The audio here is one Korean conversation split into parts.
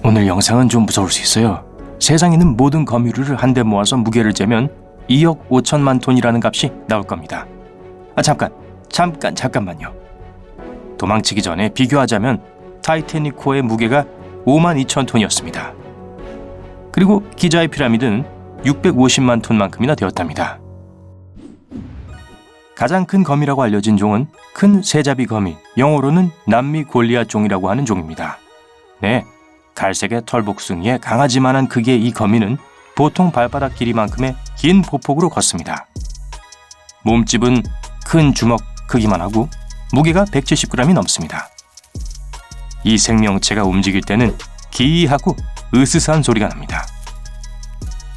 오늘 영상은 좀 무서울 수 있어요. 세상에 있는 모든 거미류를 한데 모아서 무게를 재면 2억 5천만 톤이라는 값이 나올 겁니다. 잠깐만요. 도망치기 전에 비교하자면 타이타닉호의 무게가 5만 2천 톤이었습니다. 그리고 기자의 피라미드는 650만 톤만큼이나 되었답니다. 가장 큰 거미라고 알려진 종은 큰 새잡이 거미, 영어로는 남미 골리앗 종이라고 하는 종입니다. 네, 갈색의 털복숭이에 강아지만한 크기의 이 거미는 보통 발바닥 길이만큼의 긴 보폭으로 걷습니다. 몸집은 큰 주먹 크기만 하고 무게가 170g이 넘습니다. 이 생명체가 움직일 때는 기이하고 으스스한 소리가 납니다.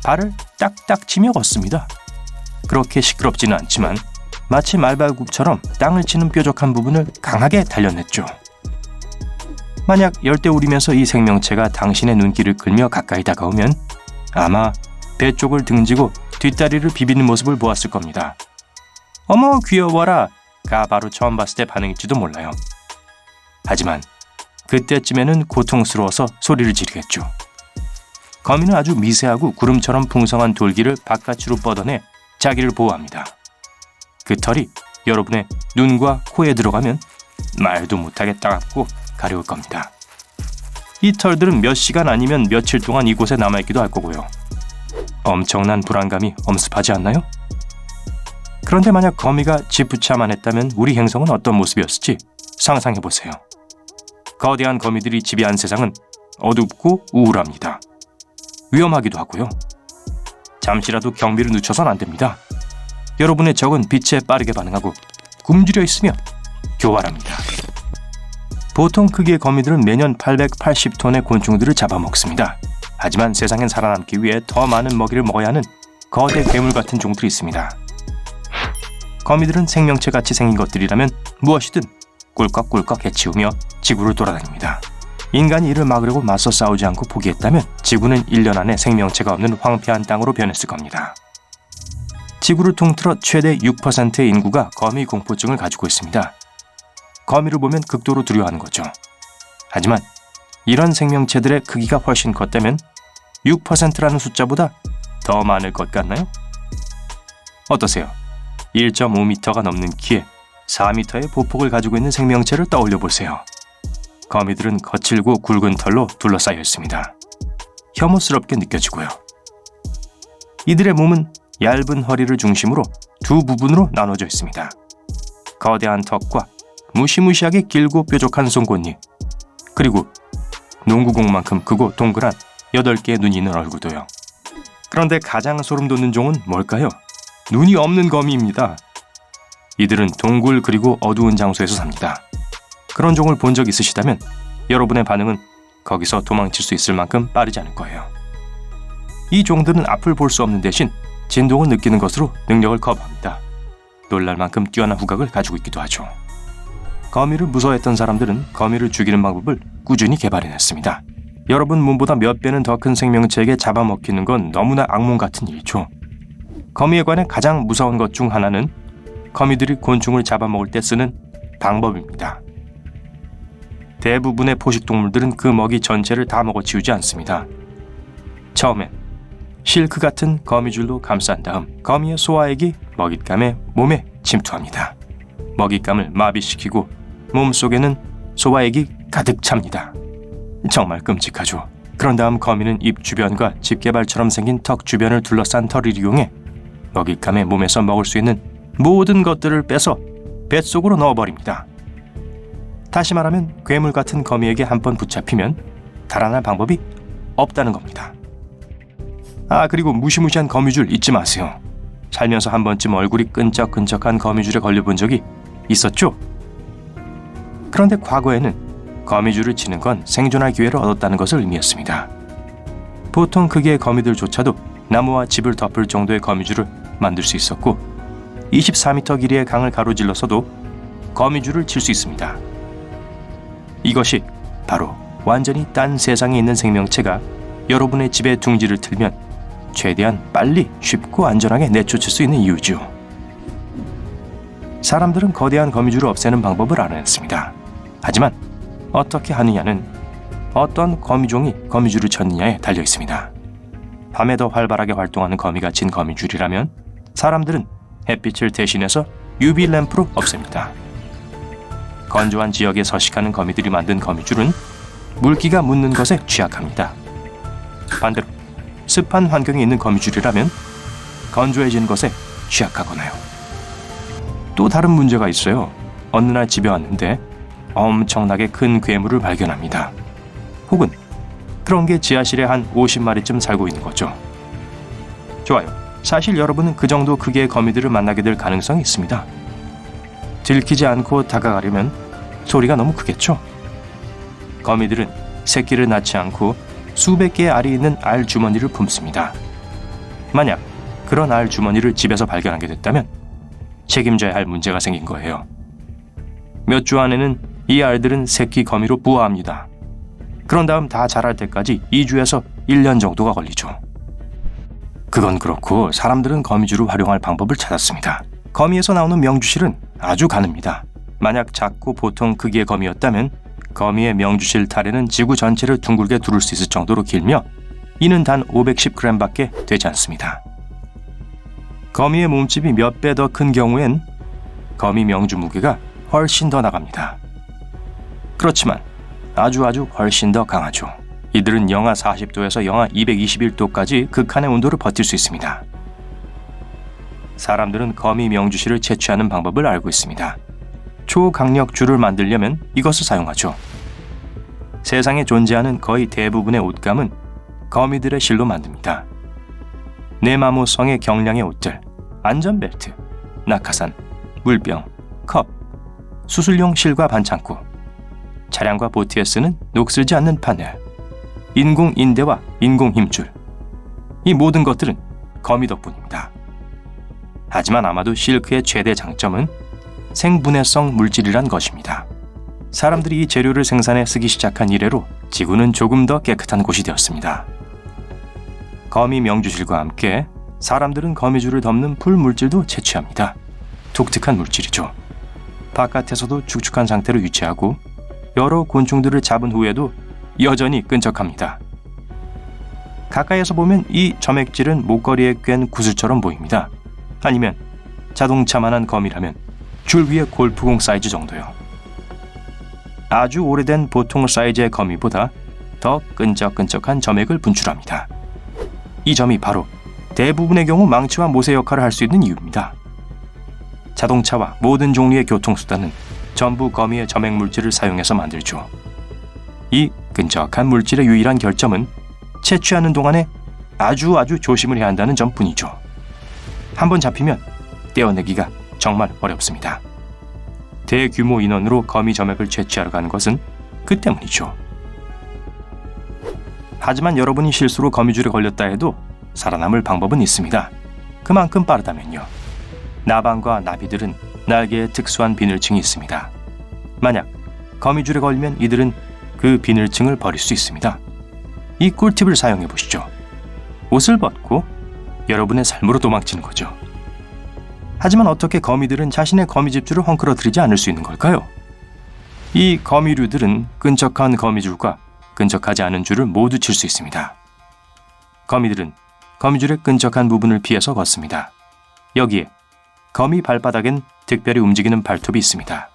발을 딱딱 치며 걷습니다. 그렇게 시끄럽지는 않지만 마치 말발굽처럼 땅을 치는 뾰족한 부분을 강하게 단련했죠. 만약 열대우리면서 이 생명체가 당신의 눈길을 끌며 가까이 다가오면 아마 배 쪽을 등지고 뒷다리를 비비는 모습을 보았을 겁니다. 어머 귀여워라 가 바로 처음 봤을 때 반응일지도 몰라요. 하지만 그때쯤에는 고통스러워서 소리를 지르겠죠. 거미는 아주 미세하고 구름처럼 풍성한 돌기를 바깥으로 뻗어내 자기를 보호합니다. 그 털이 여러분의 눈과 코에 들어가면 말도 못하게 따갑고 가려울 겁니다. 이 털들은 몇 시간 아니면 며칠 동안 이곳에 남아있기도 할 거고요. 엄청난 불안감이 엄습하지 않나요? 그런데 만약 거미가 지푸차만 했다면 우리 행성은 어떤 모습이었을지 상상해보세요. 거대한 거미들이 지배한 세상은 어둡고 우울합니다. 위험하기도 하고요. 잠시라도 경비를 늦춰선 안 됩니다. 여러분의 적은 빛에 빠르게 반응하고 굶주려 있으며 교활합니다. 보통 크기의 거미들은 매년 880톤의 곤충들을 잡아먹습니다. 하지만 세상엔 살아남기 위해 더 많은 먹이를 먹어야 하는 거대 괴물 같은 종들이 있습니다. 거미들은 생명체같이 생긴 것들이라면 무엇이든 꿀꺽꿀꺽 해치우며 지구를 돌아다닙니다. 인간이 이를 막으려고 맞서 싸우지 않고 포기했다면 지구는 1년 안에 생명체가 없는 황폐한 땅으로 변했을 겁니다. 지구를 통틀어 최대 6%의 인구가 거미 공포증을 가지고 있습니다. 거미를 보면 극도로 두려워하는 거죠. 하지만 이런 생명체들의 크기가 훨씬 컸다면 6%라는 숫자보다 더 많을 것 같나요? 어떠세요? 1.5m가 넘는 키에 4m의 보폭을 가지고 있는 생명체를 떠올려 보세요. 거미들은 거칠고 굵은 털로 둘러싸여 있습니다. 혐오스럽게 느껴지고요. 이들의 몸은 얇은 허리를 중심으로 두 부분으로 나눠져 있습니다. 거대한 턱과 무시무시하게 길고 뾰족한 송곳니, 그리고 농구공만큼 크고 동그란 8개의 눈이 있는 얼굴도요. 그런데 가장 소름 돋는 종은 뭘까요? 눈이 없는 거미입니다. 이들은 동굴 그리고 어두운 장소에서 삽니다. 그런 종을 본 적 있으시다면 여러분의 반응은 거기서 도망칠 수 있을 만큼 빠르지 않을 거예요. 이 종들은 앞을 볼 수 없는 대신 진동을 느끼는 것으로 능력을 커버합니다. 놀랄 만큼 뛰어난 후각을 가지고 있기도 하죠. 거미를 무서워했던 사람들은 거미를 죽이는 방법을 꾸준히 개발해냈습니다. 여러분 몸보다 몇 배는 더 큰 생명체에게 잡아먹히는 건 너무나 악몽 같은 일이죠. 거미에 관해 가장 무서운 것 중 하나는 거미들이 곤충을 잡아먹을 때 쓰는 방법입니다. 대부분의 포식동물들은 그 먹이 전체를 다 먹어치우지 않습니다. 처음엔 실크 같은 거미줄로 감싼 다음 거미의 소화액이 먹잇감의 몸에 침투합니다. 먹잇감을 마비시키고 몸속에는 소화액이 가득 찹니다. 정말 끔찍하죠. 그런 다음 거미는 입 주변과 집게발처럼 생긴 턱 주변을 둘러싼 털을 이용해 먹잇감의 몸에서 먹을 수 있는 모든 것들을 빼서 뱃속으로 넣어버립니다. 다시 말하면 괴물 같은 거미에게 한번 붙잡히면 달아날 방법이 없다는 겁니다. 그리고 무시무시한 거미줄 잊지 마세요. 살면서 한 번쯤 얼굴이 끈적끈적한 거미줄에 걸려본 적이 있었죠? 그런데 과거에는 거미줄을 치는 건 생존할 기회를 얻었다는 것을 의미했습니다. 보통 크기의 거미들조차도 나무와 집을 덮을 정도의 거미줄을 만들 수 있었고 24m 길이의 강을 가로질러서도 거미줄을 칠 수 있습니다. 이것이 바로 완전히 딴 세상에 있는 생명체가 여러분의 집에 둥지를 틀면 최대한 빨리 쉽고 안전하게 내쫓을 수 있는 이유죠. 사람들은 거대한 거미줄을 없애는 방법을 알아냈습니다. 하지만 어떻게 하느냐는 어떤 거미종이 거미줄을 쳤느냐에 달려 있습니다. 밤에 더 활발하게 활동하는 거미가 친 거미줄이라면 사람들은 햇빛을 대신해서 UV 램프로 없앱니다. 건조한 지역에 서식하는 거미들이 만든 거미줄은 물기가 묻는 것에 취약합니다. 반대로 습한 환경에 있는 거미줄이라면 건조해진 것에 취약하거나요. 또 다른 문제가 있어요. 어느 날 집에 왔는데 엄청나게 큰 괴물을 발견합니다. 혹은 그런 게 지하실에 한 50마리쯤 살고 있는 거죠. 좋아요. 사실 여러분은 그 정도 크기의 거미들을 만나게 될 가능성이 있습니다. 들키지 않고 다가가려면 소리가 너무 크겠죠? 거미들은 새끼를 낳지 않고 수백 개의 알이 있는 알 주머니를 품습니다. 만약 그런 알 주머니를 집에서 발견하게 됐다면 책임져야 할 문제가 생긴 거예요. 몇 주 안에는 이 알들은 새끼 거미로 부화합니다. 그런 다음 다 자랄 때까지 2주에서 1년 정도가 걸리죠. 그건 그렇고 사람들은 거미줄을 활용할 방법을 찾았습니다. 거미에서 나오는 명주실은 아주 가늡니다. 만약 작고 보통 크기의 거미였다면 거미의 명주실 타래는 지구 전체를 둥글게 두를 수 있을 정도로 길며 이는 단 510g밖에 되지 않습니다. 거미의 몸집이 몇 배 더 큰 경우엔 거미 명주 무게가 훨씬 더 나갑니다. 그렇지만 아주 훨씬 더 강하죠. 이들은 영하 40도에서 영하 221도까지 극한의 온도를 버틸 수 있습니다. 사람들은 거미 명주실을 채취하는 방법을 알고 있습니다. 초강력 줄을 만들려면 이것을 사용하죠. 세상에 존재하는 거의 대부분의 옷감은 거미들의 실로 만듭니다. 내마모성의 경량의 옷들, 안전벨트, 낙하산, 물병, 컵, 수술용 실과 반창고, 차량과 보트에 쓰는 녹슬지 않는 파넬, 인공 인대와 인공 힘줄, 이 모든 것들은 거미 덕분입니다. 하지만 아마도 실크의 최대 장점은 생분해성 물질이란 것입니다. 사람들이 이 재료를 생산해 쓰기 시작한 이래로 지구는 조금 더 깨끗한 곳이 되었습니다. 거미 명주실과 함께 사람들은 거미줄을 덮는 풀 물질도 채취합니다. 독특한 물질이죠. 바깥에서도 축축한 상태로 유지하고 여러 곤충들을 잡은 후에도 여전히 끈적합니다. 가까이에서 보면 이 점액질은 목걸이에 꿰는 구슬처럼 보입니다. 아니면 자동차만한 거미라면 줄 위에 골프공 사이즈 정도요. 아주 오래된 보통 사이즈의 거미보다 더 끈적끈적한 점액을 분출합니다. 이 점이 바로 대부분의 경우 망치와 모세 역할을 할 수 있는 이유입니다. 자동차와 모든 종류의 교통수단은 전부 거미의 점액 물질을 사용해서 만들죠. 이 끈적한 물질의 유일한 결점은 채취하는 동안에 아주 조심을 해야 한다는 점뿐이죠. 한번 잡히면 떼어내기가 정말 어렵습니다. 대규모 인원으로 거미 점액을 채취하러 가는 것은 그 때문이죠. 하지만 여러분이 실수로 거미줄에 걸렸다 해도 살아남을 방법은 있습니다. 그만큼 빠르다면요. 나방과 나비들은 날개에 특수한 비늘층이 있습니다. 만약 거미줄에 걸리면 이들은 그 비늘층을 버릴 수 있습니다. 이 꿀팁을 사용해 보시죠. 옷을 벗고 여러분의 삶으로 도망치는 거죠. 하지만 어떻게 거미들은 자신의 거미집줄을 헝클어뜨리지 않을 수 있는 걸까요? 이 거미류들은 끈적한 거미줄과 끈적하지 않은 줄을 모두 칠 수 있습니다. 거미들은 거미줄의 끈적한 부분을 피해서 걷습니다. 여기에 거미 발바닥엔 특별히 움직이는 발톱이 있습니다.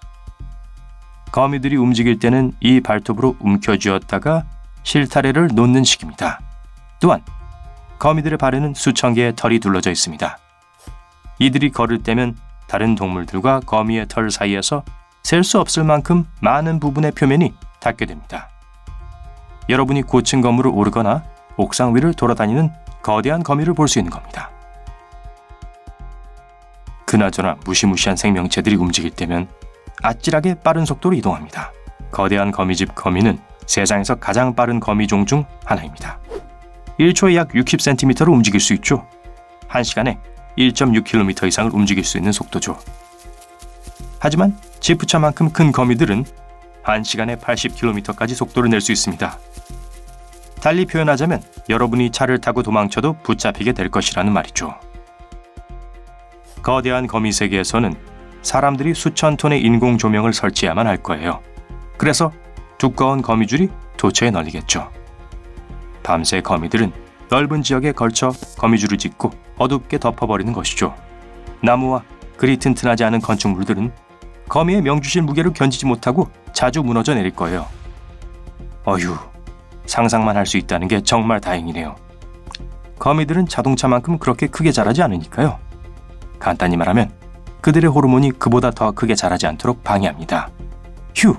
거미들이 움직일 때는 이 발톱으로 움켜쥐었다가 실타래를 놓는 식입니다. 또한 거미들의 발에는 수천 개의 털이 둘러져 있습니다. 이들이 걸을 때면 다른 동물들과 거미의 털 사이에서 셀 수 없을 만큼 많은 부분의 표면이 닿게 됩니다. 여러분이 고층 건물을 오르거나 옥상 위를 돌아다니는 거대한 거미를 볼 수 있는 겁니다. 그나저나 무시무시한 생명체들이 움직일 때면 아찔하게 빠른 속도로 이동합니다. 거대한 거미집 거미는 세상에서 가장 빠른 거미종 중 하나입니다. 1초에 약 60cm로 움직일 수 있죠. 1시간에 1.6km 이상을 움직일 수 있는 속도죠. 하지만 지프차만큼 큰 거미들은 1시간에 80km까지 속도를 낼 수 있습니다. 달리 표현하자면 여러분이 차를 타고 도망쳐도 붙잡히게 될 것이라는 말이죠. 거대한 거미 세계에서는 사람들이 수천 톤의 인공 조명을 설치해야만 할 거예요. 그래서 두꺼운 거미줄이 도처에 널리겠죠. 밤새 거미들은 넓은 지역에 걸쳐 거미줄을 짓고 어둡게 덮어버리는 것이죠. 나무와 그리 튼튼하지 않은 건축물들은 거미의 명주실 무게를 견디지 못하고 자주 무너져 내릴 거예요. 어휴, 상상만 할 수 있다는 게 정말 다행이네요. 거미들은 자동차만큼 그렇게 크게 자라지 않으니까요. 간단히 말하면 그들의 호르몬이 그보다 더 크게 자라지 않도록 방해합니다. 휴!